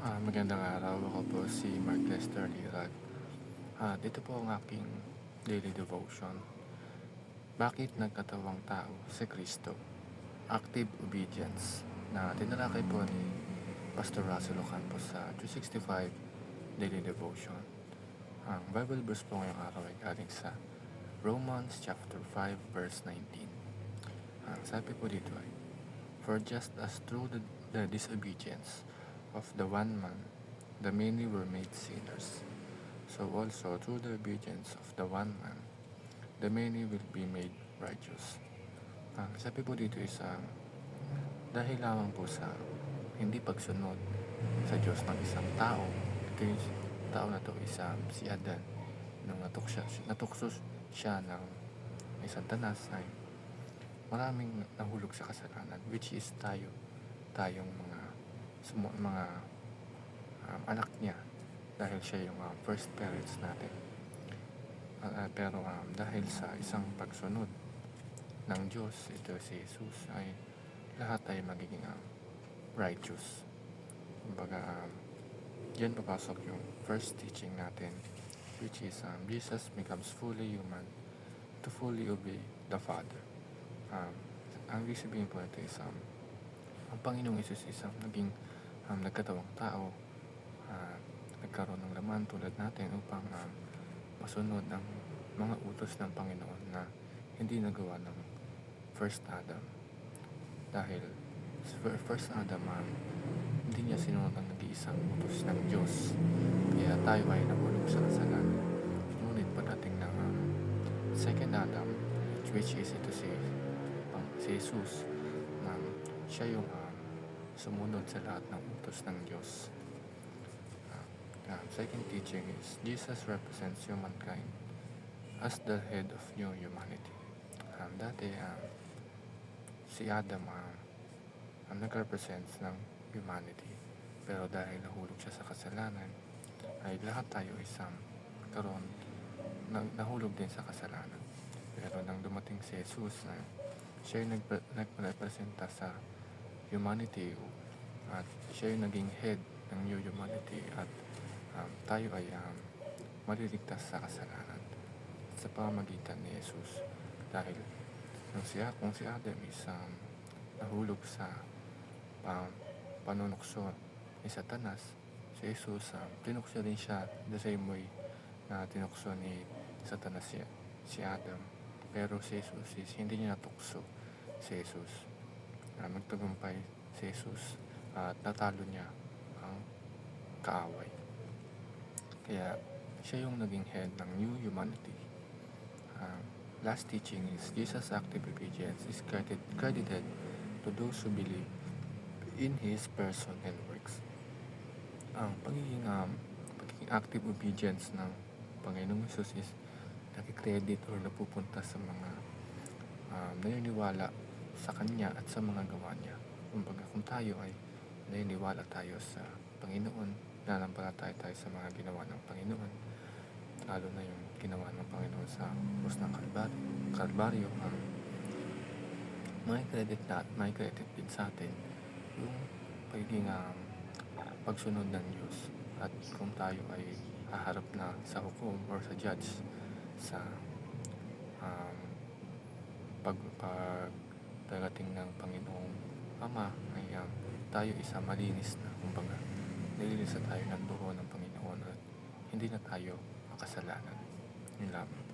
Magandang araw. Ako po si Mark Lester Lirag. Dito po ang aking daily devotion. Bakit nagkatawang tao si Kristo? Active obedience na tinalakay po ni Pastor Russell Ocampo sa 265 daily devotion. Ang Bible verse po ngayong araw ay galing sa Romans chapter 5 verse 19. Ang sabi po dito ay, "For just as through the disobedience of the one man, the many were made sinners, so also through the obedience of the one man, the many will be made righteous." Sabi po dito is dahil lamang po sa hindi pagsunod sa Diyos ng isang tao. Ito yung tao na to is si Adan. Nung natukso siya ng may Satanas, ay maraming nahulog sa kasalanan, which is tayong mga anak niya, dahil siya yung first parents natin. Pero dahil sa isang pagsunod ng Diyos, ito si Jesus, ay lahat ay magiging righteous. Kumbaga, diyan papasok yung first teaching natin, which is Jesus becomes fully human to fully obey the Father. Ang ibig sabihin po ito is ang Panginoong Isus is naging nagkatawang tao, nagkaroon ng laman tulad natin upang masunod ang mga utos ng Panginoon na hindi nagawa ng first Adam. Dahil sa first Adam, hindi niya sinunod ang nag-iisang utos ng Diyos, kaya tayo ay nahulog sa kasalanan. Ngunit pagdating ng second Adam, which is ito si Jesus, siya yung sumunod sa lahat ng utos ng Diyos. Second teaching is Jesus represents humankind as the head of new humanity. Dati si Adam ang nag-represents ng humanity, pero dahil nahulog siya sa kasalanan, ay lahat tayo isang nahulog din sa kasalanan. Pero nang dumating si Jesus, siya yung nagrepresenta sa humanity, at siya yung naging head ng new humanity, at tayo ay maliligtas sa kasalanan sa pamamagitan ni Jesus. Dahil kung si Adam is nahulog sa panunukso ni Satanas, si Jesus tinukso din siya the same way na tinukso ni Satanas si Adam. Pero si Jesus is hindi niya natukso si Jesus. Nagtagumpay si Jesus at natalo niya ang kaaway. Kaya siya yung naging head ng new humanity. Last teaching is Jesus' active obedience is credited to those who believe in His person and works. Ang pagiging active obedience ng Panginoong Jesus is nakikredit or napupunta sa mga naniniwala sa Kanya at sa mga gawa Niya. Kumbaga, kung tayo ay naniniwala tayo sa Panginoon, nanampalataya tayo sa mga ginawa ng Panginoon, lalo na yung ginawa ng Panginoon sa krus ng Kalbaryo, may credit din sa atin yung pagiging pagsunod ng Diyos. At kung tayo ay haharap na sa hukom or sa judge sa pagdating ng Panginoong Ama, ay tayo isa malinis na. Kumbaga, nilinis na tayo ng dugo ng Panginoon at hindi na tayo makasalanan. Yun lamang.